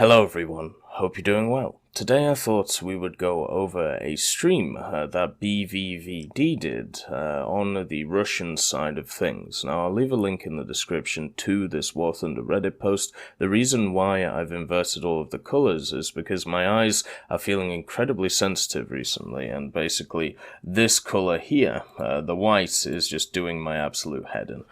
Hello everyone, hope you're doing well. Today I thought we would go over a stream that BVVD did on the Russian side of things. Now I'll leave a link in the description to this War Thunder Reddit post. The reason why I've inverted all of the colors is because my eyes are feeling incredibly sensitive recently, and basically this color here, the white, is just doing my absolute head in.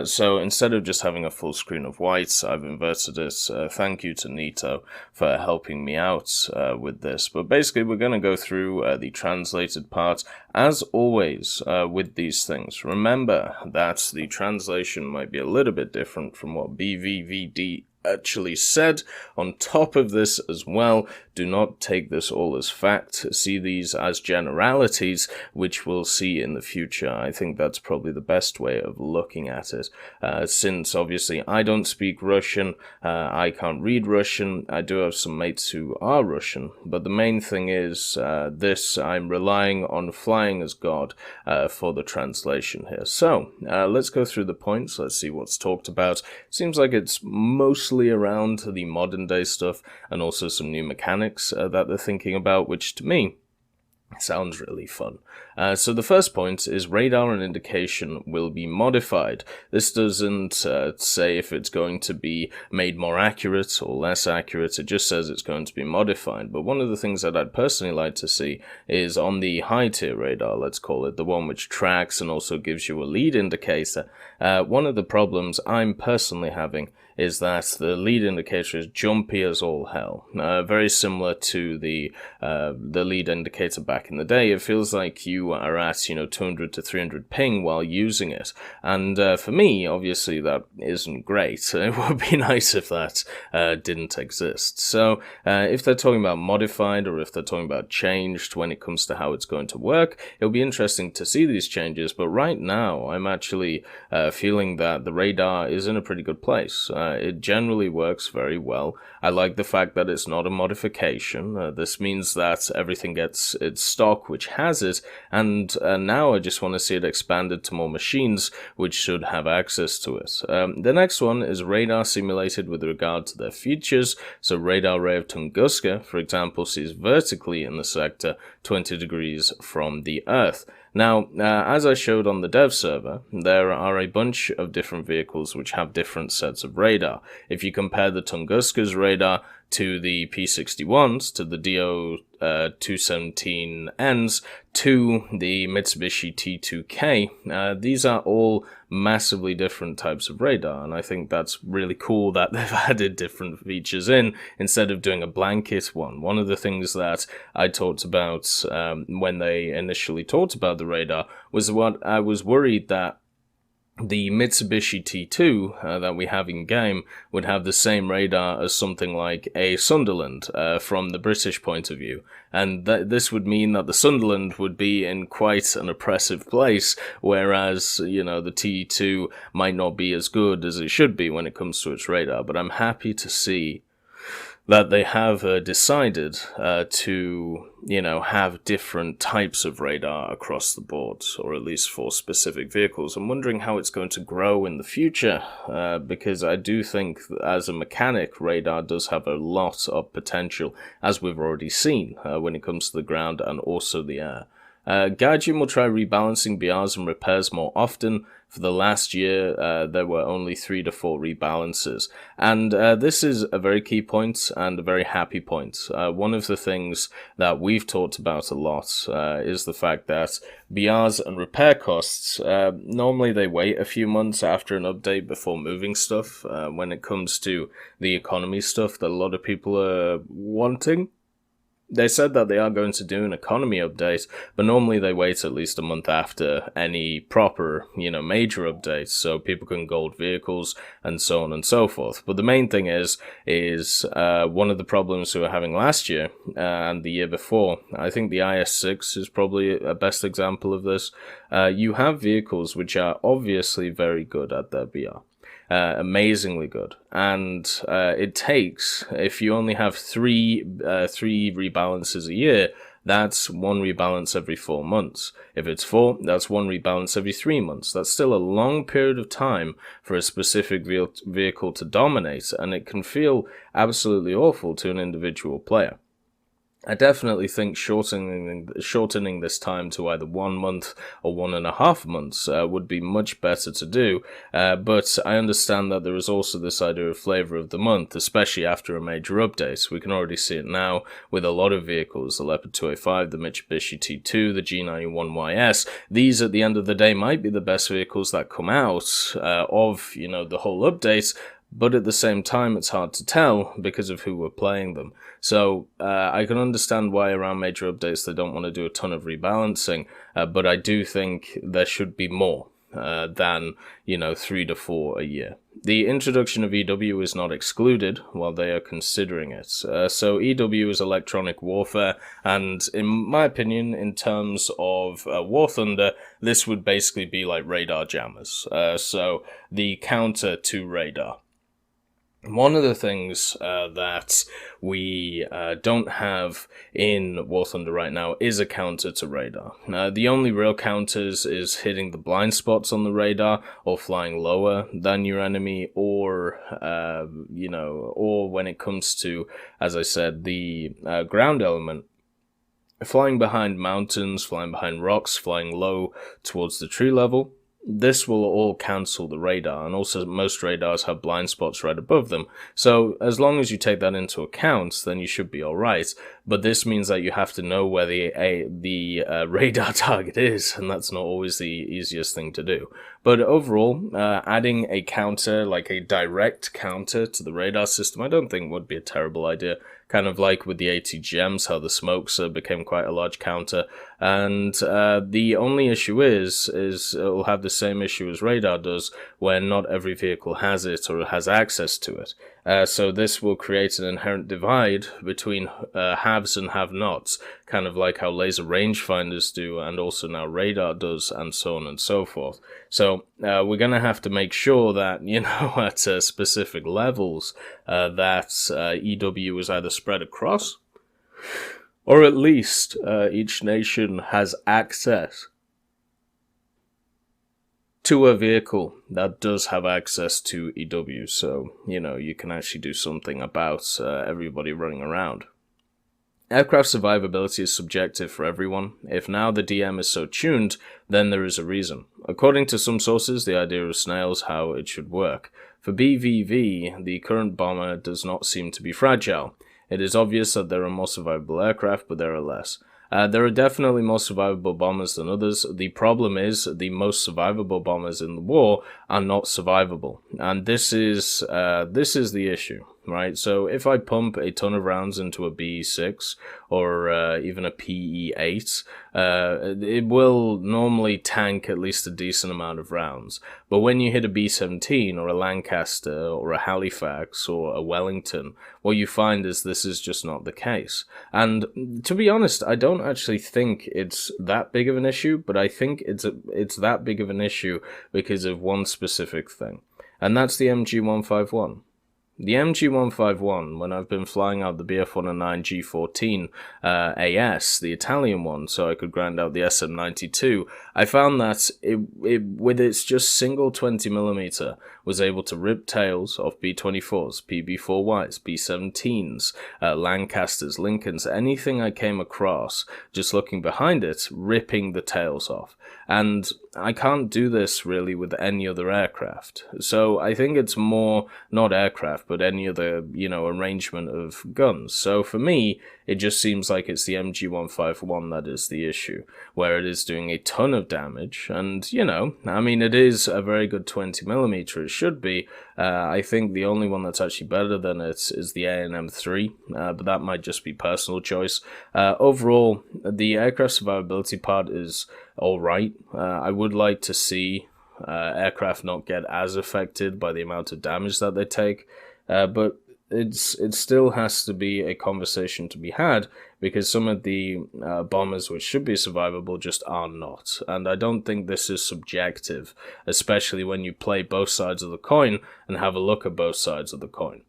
So instead of just having a full screen of white, I've inverted it. Thank you to Nito for helping me out with this, but basically we're going to go through the translated part. As always with these things, remember that the translation might be a little bit different from what BVVD actually said. On top of this as well, do not take this all as fact. See these as generalities, which we'll see in the future. I think that's probably the best way of looking at it. Since obviously I don't speak Russian, I can't read Russian. I do have some mates who are Russian, but the main thing is I'm relying on flying as God for the translation here. So let's go through the points. Let's see what's talked about. Seems like it's mostly around the modern day stuff and also some new mechanics that they're thinking about, which to me sounds really fun. So the first point is radar and indication will be modified. This doesn't say if it's going to be made more accurate or less accurate. It just says it's going to be modified. But one of the things that I'd personally like to see is on the high tier radar, let's call it, the one which tracks and also gives you a lead indicator. One of the problems I'm personally having is that the lead indicator is jumpy as all hell. Very similar to the lead indicator back in the day. It feels like you are at 200 to 300 ping while using it, and for me, obviously, that isn't great. It would be nice if that didn't exist. So if they're talking about modified or if they're talking about changed when it comes to how it's going to work, it'll be interesting to see these changes. But right now, I'm actually feeling that the radar is in a pretty good place. It generally works very well. I like the fact that it's not a modification. This means that everything gets its stock, which has it, and now I just want to see it expanded to more machines, which should have access to it. The next one is radar simulated with regard to their features. So radar ray of Tunguska, for example, sees vertically in the sector 20 degrees from the Earth. Now, as I showed on the dev server, there are a bunch of different vehicles which have different sets of radar. If you compare the Tunguska's radar to the P-61s, to the DO-217Ns, to the Mitsubishi T2K, these are all massively different types of radar, and I think that's really cool that they've added different features in instead of doing a blanket one. One of the things that I talked about when they initially talked about the radar was what I was worried that the Mitsubishi T2 that we have in game would have the same radar as something like a Sunderland from the British point of view, and this would mean that the Sunderland would be in quite an oppressive place, whereas the T2 might not be as good as it should be when it comes to its radar. But I'm happy to see that they have decided to, have different types of radar across the board, or at least for specific vehicles. I'm wondering how it's going to grow in the future, because I do think that as a mechanic, radar does have a lot of potential, as we've already seen when it comes to the ground and also the air. Gaijin will try rebalancing BRs and repairs more often. For the last year, there were only 3 to 4 rebalances. And this is a very key point and a very happy point. One of the things that we've talked about a lot is the fact that BRs and repair costs, normally they wait a few months after an update before moving stuff. When it comes to the economy stuff that a lot of people are wanting, they said that they are going to do an economy update, but normally they wait at least a month after any proper, major updates, so people can gold vehicles and so on and so forth. But the main thing is one of the problems we were having last year and the year before, I think the IS-6 is probably a best example of this. You have vehicles which are obviously very good at their BR. amazingly good. And it takes, if you only have three rebalances a year, that's one rebalance every 4 months. If it's 4, that's one rebalance every 3 months. That's still a long period of time for a specific vehicle to dominate, and it can feel absolutely awful to an individual player. I definitely think shortening this time to either 1 month or 1.5 months would be much better to do, but I understand that there is also this idea of flavor of the month, especially after a major update. We can already see it now with a lot of vehicles, the Leopard 205, the Mitsubishi T2, the G91YS. These, at the end of the day, might be the best vehicles that come out of, the whole update, but at the same time, it's hard to tell because of who we're playing them. So I can understand why around major updates they don't want to do a ton of rebalancing, but I do think there should be more than 3 to 4 a year. The introduction of EW is not excluded while they are considering it. So EW is electronic warfare, and in my opinion, in terms of War Thunder, this would basically be like radar jammers. So the counter to radar. One of the things that we don't have in War Thunder right now is a counter to radar. The only real counters is hitting the blind spots on the radar, or flying lower than your enemy, or or when it comes to, as I said, the ground element. Flying behind mountains, flying behind rocks, flying low towards the tree level. This will all cancel the radar, and also most radars have blind spots right above them. So as long as you take that into account, then you should be alright. But this means that you have to know where the radar target is, and that's not always the easiest thing to do. But overall, adding a counter, like a direct counter to the radar system, I don't think would be a terrible idea. Kind of like with the ATGMs, how the smokes became quite a large counter. And the only issue is it will have the same issue as radar does, where not every vehicle has it or has access to it. So this will create an inherent divide between haves and have-nots, kind of like how laser rangefinders do, and also now radar does, and so on and so forth. So we're going to have to make sure that, at specific levels, that EW is either spread across, or at least each nation has access to a vehicle that does have access to EW, so, you can actually do something about everybody running around. Aircraft survivability is subjective for everyone. If now the DM is so tuned, then there is a reason. According to some sources, the idea of snails how it should work. For BVV, the current bomber does not seem to be fragile. It is obvious that there are more survivable aircraft, but there are less. There are definitely more survivable bombers than others. The problem is the most survivable bombers in the war are not survivable, and this is the issue, right? So if I pump a ton of rounds into a BE6 or even a PE8, it will normally tank at least a decent amount of rounds. But when you hit a B-17 or a Lancaster or a Halifax or a Wellington, what you find is this is just not the case. And to be honest, I don't actually think it's that big of an issue, but I think it's that big of an issue because of one specific thing, and that's the MG151. The MG151, when I've been flying out the BF-109 G14 AS, the Italian one, so I could grind out the SM92, I found that it with its just single 20mm, was able to rip tails off B-24s, PB-4Ys, B-17s, Lancasters, Lincolns, anything I came across, just looking behind it, ripping the tails off. And I can't do this really with any other aircraft. So I think it's more, not aircraft, but any other, arrangement of guns. So for me, it just seems like it's the MG151 that is the issue, where it is doing a ton of damage. And, it is a very good 20mm, it should be. I think the only one that's actually better than it is the A&M3, but that might just be personal choice. Overall, the aircraft survivability part is alright. I would like to see aircraft not get as affected by the amount of damage that they take, but it still has to be a conversation to be had, because some of the bombers which should be survivable just are not. And I don't think this is subjective, especially when you play both sides of the coin and have a look at both sides of the coin.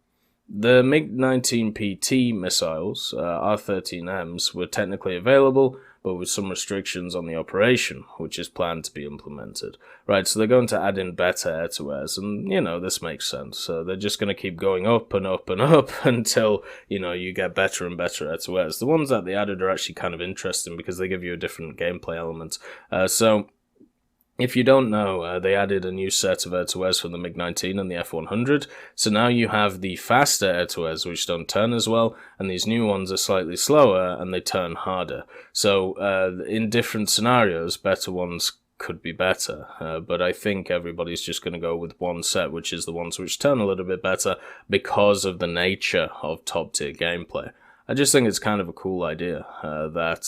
The MiG-19 PT missiles, R-13Ms, were technically available, but with some restrictions on the operation, which is planned to be implemented. Right, so they're going to add in better air-to-airs, and, this makes sense. They're just going to keep going up and up and up until, you get better and better air-to-airs. The ones that they added are actually kind of interesting because they give you a different gameplay element. If you don't know, they added a new set of air-to-airs for the MiG-19 and the F-100, so now you have the faster air-to-airs which don't turn as well, and these new ones are slightly slower and they turn harder. So in different scenarios, better ones could be better, but I think everybody's just going to go with one set, which is the ones which turn a little bit better because of the nature of top-tier gameplay. I just think it's kind of a cool idea that,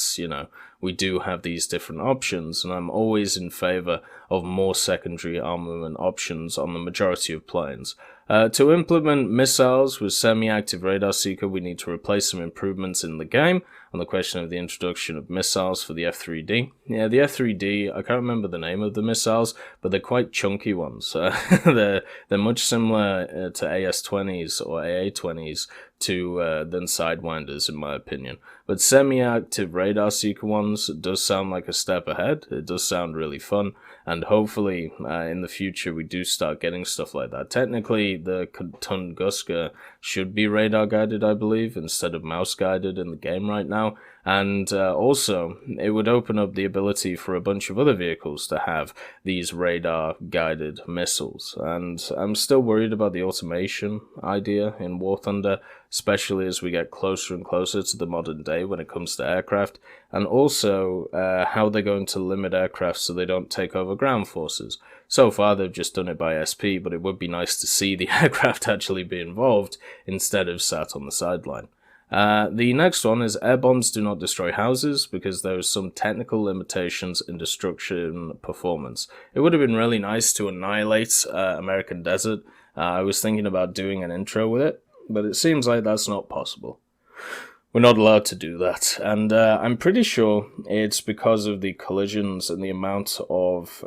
we do have these different options, and I'm always in favor of more secondary armament options on the majority of planes. To implement missiles with semi-active radar seeker, we need to replace some improvements in the game on the question of the introduction of missiles for the F-3D. Yeah, the F-3D, I can't remember the name of the missiles, but they're quite chunky ones. They're much similar to AS-20s or AA-20s than Sidewinders, in my opinion. But semi-active radar seeker ones does sound like a step ahead. It does sound really fun, and hopefully in the future we do start getting stuff like that. Technically, the Tunguska should be radar guided, I believe, instead of mouse guided in the game right now. And also, it would open up the ability for a bunch of other vehicles to have these radar-guided missiles. And I'm still worried about the automation idea in War Thunder, especially as we get closer and closer to the modern day when it comes to aircraft, and also how they're going to limit aircraft so they don't take over ground forces. So far, they've just done it by SP, but it would be nice to see the aircraft actually be involved instead of sat on the sideline. The next one is air bombs do not destroy houses because there are some technical limitations in destruction performance. It would have been really nice to annihilate American Desert. I was thinking about doing an intro with it, but it seems like that's not possible. We're not allowed to do that, and I'm pretty sure it's because of the collisions and the amount of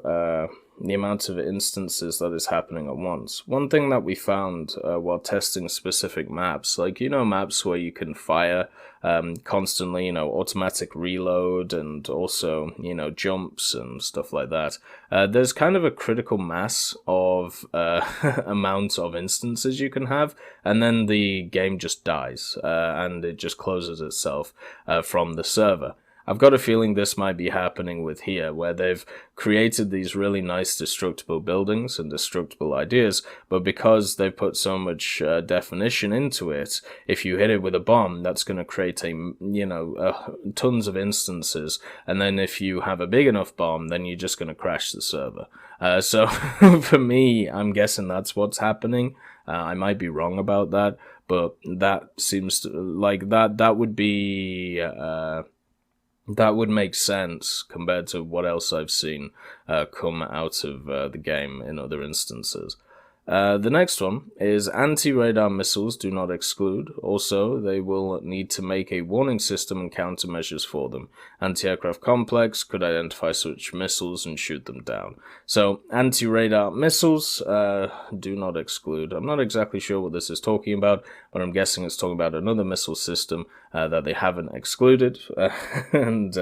instances that is happening at once. One thing that we found while testing specific maps, like, maps where you can fire constantly, automatic reload and also, jumps and stuff like that, there's kind of a critical mass of amount of instances you can have, and then the game just dies and it just closes itself from the server. I've got a feeling this might be happening with here, where they've created these really nice destructible buildings and destructible ideas, but because they've put so much definition into it, if you hit it with a bomb, that's going to create tons of instances, and then if you have a big enough bomb, then you're just going to crash the server. So for me, I'm guessing that's what's happening. I might be wrong about that, but that seems to, like that would be... that would make sense compared to what else I've seen come out of the game in other instances. The next one is anti-radar missiles do not exclude. Also, they will need to make a warning system and countermeasures for them. Anti-aircraft complex could identify such missiles and shoot them down. So, anti-radar missiles do not exclude. I'm not exactly sure what this is talking about, but I'm guessing it's talking about another missile system that they haven't excluded, and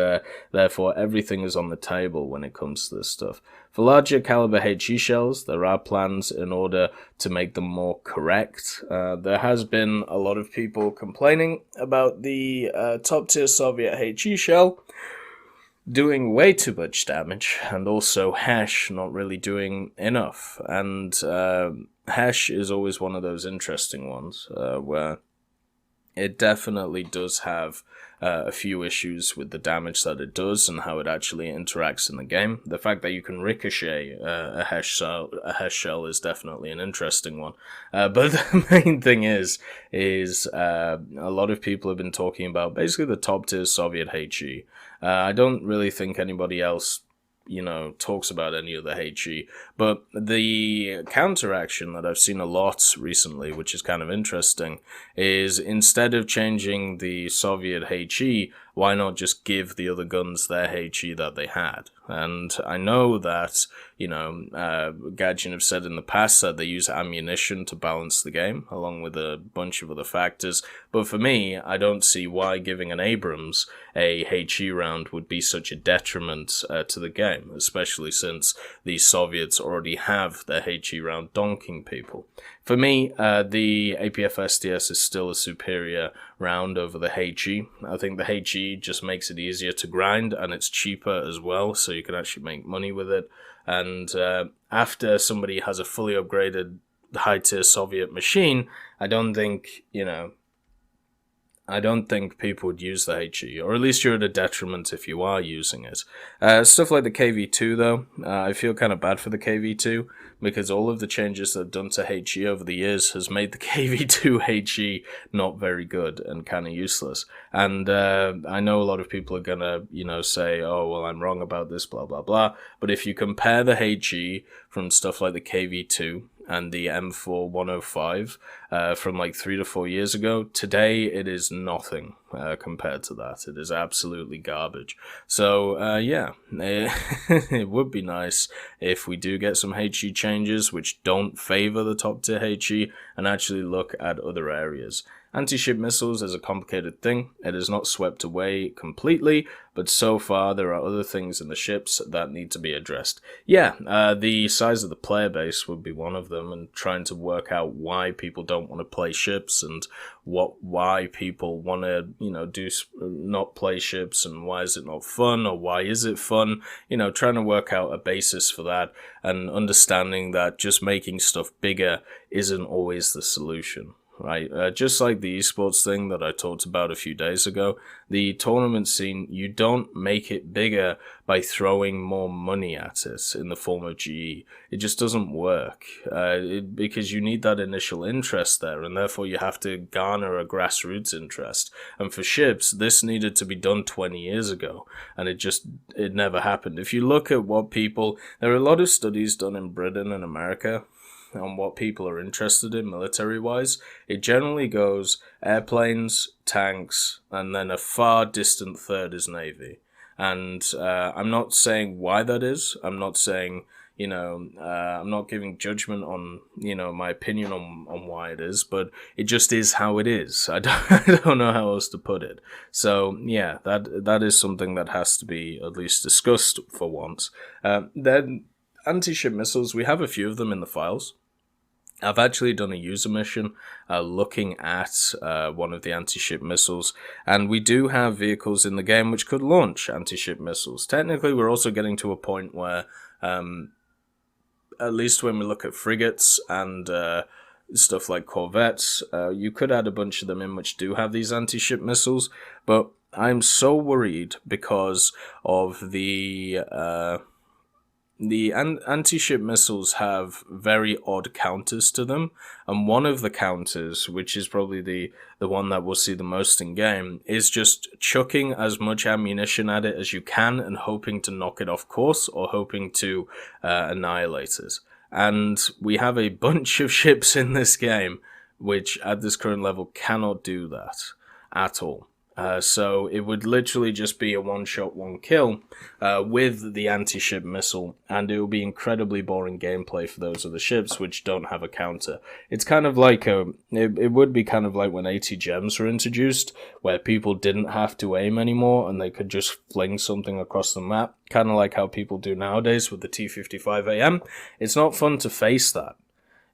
therefore everything is on the table when it comes to this stuff. For larger caliber HE shells, there are plans in order to make them more correct. There has been a lot of people complaining about the top-tier Soviet HE shell doing way too much damage, and also Hesh not really doing enough. And Hesh is always one of those interesting ones where it definitely does have a few issues with the damage that it does and how it actually interacts in the game. The fact that you can ricochet a Hesh shell is definitely an interesting one. But the main thing is a lot of people have been talking about basically the top tier Soviet HE. I don't really think anybody else talks about any of the HE. But the counteraction that I've seen a lot recently, which is kind of interesting, is instead of changing the Soviet HE, why not just give the other guns their HE that they had? And I know that, Gadget have said in the past that they use ammunition to balance the game, along with a bunch of other factors. But for me, I don't see why giving an Abrams a HE round would be such a detriment to the game, especially since the Soviets already have their HE round donking people. For me, the APF SDS is still a superior round over the HE. I think the HE just makes it easier to grind, and it's cheaper as well, so you can actually make money with it. And after somebody has a fully upgraded high-tier Soviet machine, I don't think people would use the HE, or at least you're at a detriment if you are using it. Stuff like the KV2, though, I feel kind of bad for the KV2, because all of the changes they've done to HE over the years has made the KV2 HE not very good and kind of useless. And I know a lot of people are gonna, say, oh, well, I'm wrong about this, blah, blah, blah. But if you compare the HE from stuff like the KV2 and the M4105 from like 3 to 4 years ago, today it is nothing compared to that. It is absolutely garbage. So it would be nice if we do get some HE changes which don't favor the top tier HE and actually look at other areas. Anti-ship missiles is a complicated thing. It is not swept away completely, but so far there are other things in the ships that need to be addressed. The size of the player base would be one of them, and trying to work out why people don't want to play ships and why people want to, not play ships, and why is it not fun, or why is it fun? Trying to work out a basis for that, and understanding that just making stuff bigger isn't always the solution. Right, just like the esports thing that I talked about a few days ago, the tournament scene, you don't make it bigger by throwing more money at it in the form of GE. It just doesn't work, because you need that initial interest there, and therefore you have to garner a grassroots interest. And for ships, this needed to be done 20 years ago, and it never happened. If you look at there are a lot of studies done in Britain and America on what people are interested in military-wise. It generally goes airplanes, tanks, and then a far distant third is Navy. And I'm not saying why that is. I'm not saying, I'm not giving judgment on, my opinion on why it is, but it just is how it is. I don't know how else to put it. So, yeah, that is something that has to be at least discussed for once. Then, anti-ship missiles, we have a few of them in the files. I've actually done a user mission looking at one of the anti-ship missiles, and we do have vehicles in the game which could launch anti-ship missiles. Technically, we're also getting to a point where, at least when we look at frigates and stuff like corvettes, you could add a bunch of them in which do have these anti-ship missiles, but I'm so worried because of the anti-ship missiles have very odd counters to them, and one of the counters, which is probably the one that we'll see the most in game, is just chucking as much ammunition at it as you can and hoping to knock it off course or hoping to annihilate it. And we have a bunch of ships in this game which at this current level cannot do that at all. So it would literally just be a one-shot, one-kill with the anti-ship missile, and it will be incredibly boring gameplay for those other ships which don't have a counter. It's kind of like it would be kind of like when 80 gems were introduced, where people didn't have to aim anymore and they could just fling something across the map, kind of like how people do nowadays with the T55AM. It's not fun to face that.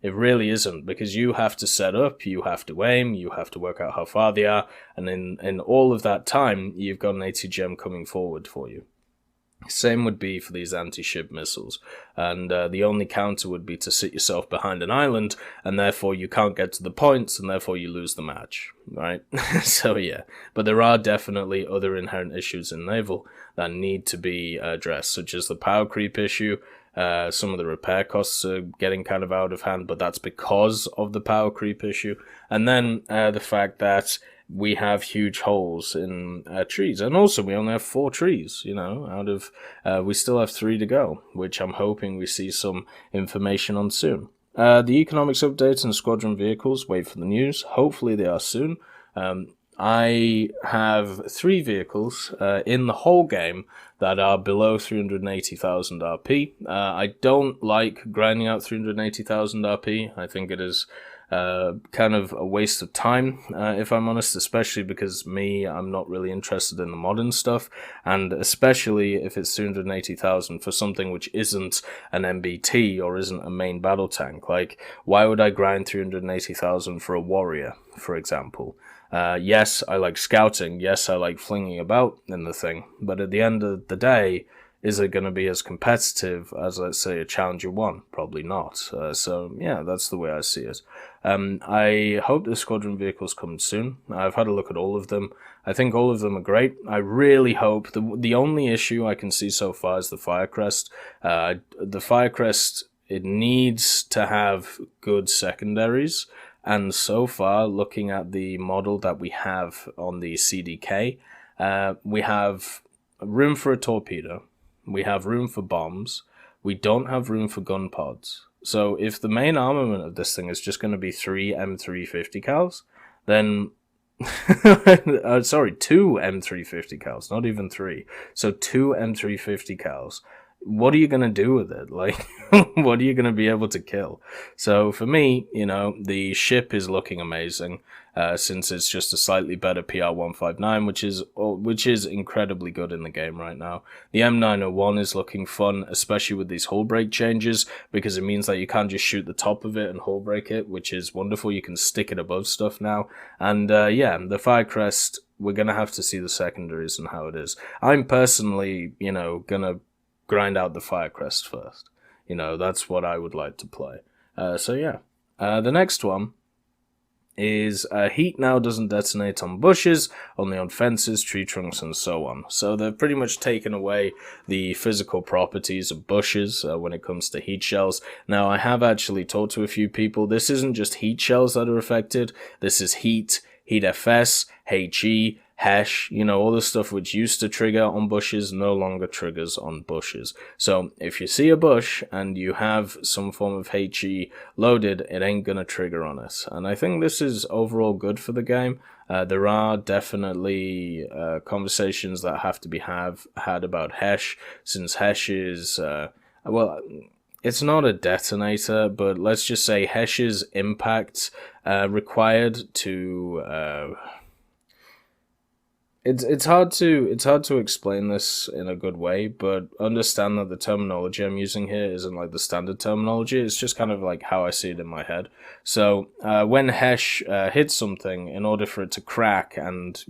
It really isn't, because you have to set up, you have to aim, you have to work out how far they are, and in all of that time, you've got an 80 gem coming forward for you. Same would be for these anti-ship missiles, and the only counter would be to sit yourself behind an island, and therefore you can't get to the points, and therefore you lose the match, right? So yeah, but there are definitely other inherent issues in Naval that need to be addressed, such as the power creep issue, Some of the repair costs are getting kind of out of hand, but that's because of the power creep issue. And then the fact that we have huge holes in trees. And also, we only have 4 trees, out of... we still have 3 to go, which I'm hoping we see some information on soon. The economics updates and squadron vehicles, wait for the news. Hopefully they are soon. I have 3 vehicles in the whole game that are below 380,000 RP. I don't like grinding out 380,000 RP. I think it is kind of a waste of time, if I'm honest, especially because I'm not really interested in the modern stuff, and especially if it's 380,000 for something which isn't an MBT or isn't a main battle tank. Like, why would I grind 380,000 for a warrior, for example? Yes, I like scouting. Yes, I like flinging about in the thing. But at the end of the day, is it going to be as competitive as, let's say, a Challenger 1? Probably not. So, yeah, that's the way I see it. I hope the squadron vehicles come soon. I've had a look at all of them. I think all of them are great. I really hope... The only issue I can see so far is the Firecrest. The Firecrest, it needs to have good secondaries. And so far, looking at the model that we have on the CDK, we have room for a torpedo, we have room for bombs, we don't have room for gun pods. So if the main armament of this thing is just going to be 3 M350 cals, then... sorry, 2 M350 cals, not even 3. So 2 M350 cals. What are you going to do with it? Like, what are you going to be able to kill? So for me, the ship is looking amazing, since it's just a slightly better PR-159, which is incredibly good in the game right now. The M901 is looking fun, especially with these hull break changes, because it means that you can't just shoot the top of it and hull break it, which is wonderful. You can stick it above stuff now. And yeah, the Firecrest, we're going to have to see the secondaries and how it is. I'm personally, going to grind out the Firecrest first. That's what I would like to play. So yeah. The next one is heat now doesn't detonate on bushes, only on fences, tree trunks, and so on. So they've pretty much taken away the physical properties of bushes when it comes to heat shells. Now, I have actually talked to a few people. This isn't just heat shells that are affected. This is heat FS, HE, hash, all the stuff which used to trigger on bushes no longer triggers on bushes. So if you see a bush and you have some form of HE loaded, it ain't gonna trigger on it. And I think this is overall good for the game. There are definitely conversations that have to be had about hash, since hash is, well, it's not a detonator, but let's just say hash's impact required to... It's hard to explain this in a good way, but understand that the terminology I'm using here isn't like the standard terminology. It's just kind of like how I see it in my head. So when hash hits something, in order for it to crack and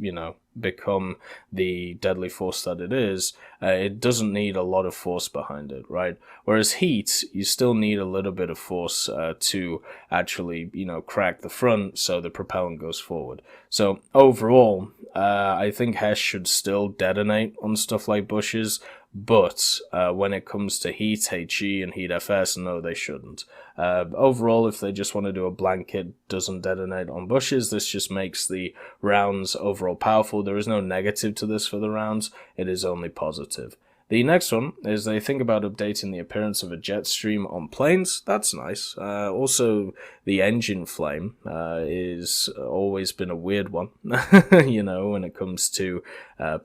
become the deadly force that it is, it doesn't need a lot of force behind it, right? Whereas heat, you still need a little bit of force to actually, crack the front so the propellant goes forward. So overall, I think hash should still detonate on stuff like bushes, but when it comes to heat, HE, and heat FS, no, they shouldn't. Overall, if they just want to do a blanket doesn't detonate on bushes, this just makes the rounds overall powerful. There is no negative to this for the rounds, it is only positive. The next one is they think about updating the appearance of a jet stream on planes. That's nice. Also, the engine flame is always been a weird one. When it comes to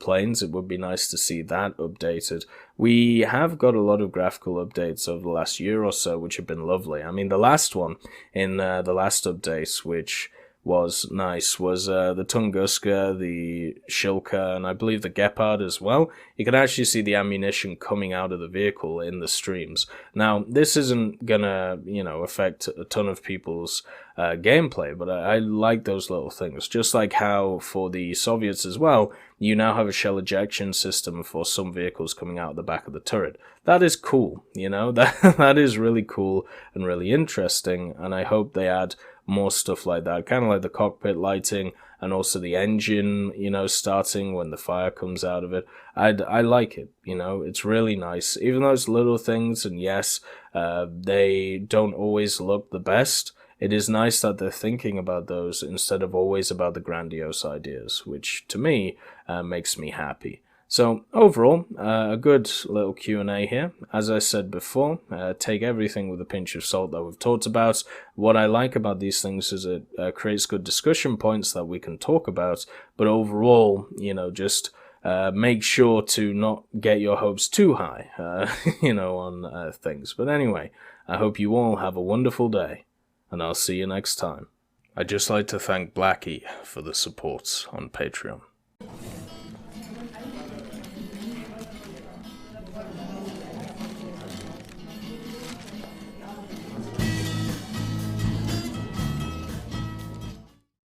planes, it would be nice to see that updated. We have got a lot of graphical updates over the last year or so, which have been lovely. I mean, the last one in the last update, which was nice, was the Tunguska, the Shilka, and I believe the Gepard as well. You can actually see the ammunition coming out of the vehicle in the streams. Now, this isn't gonna, affect a ton of people's gameplay, but I like those little things. Just like how for the Soviets as well, you now have a shell ejection system for some vehicles coming out the back of the turret. That is cool, that is really cool and really interesting, and I hope they add more stuff like that, kind of like the cockpit lighting and also the engine, starting when the fire comes out of it. I like it, it's really nice. Even those little things, and yes, they don't always look the best, it is nice that they're thinking about those instead of always about the grandiose ideas, which to me makes me happy. So overall, a good little Q&A here. As I said before, take everything with a pinch of salt that we've talked about. What I like about these things is it creates good discussion points that we can talk about, but overall, just make sure to not get your hopes too high, on things. But anyway, I hope you all have a wonderful day, and I'll see you next time. I'd just like to thank Blackie for the support on Patreon.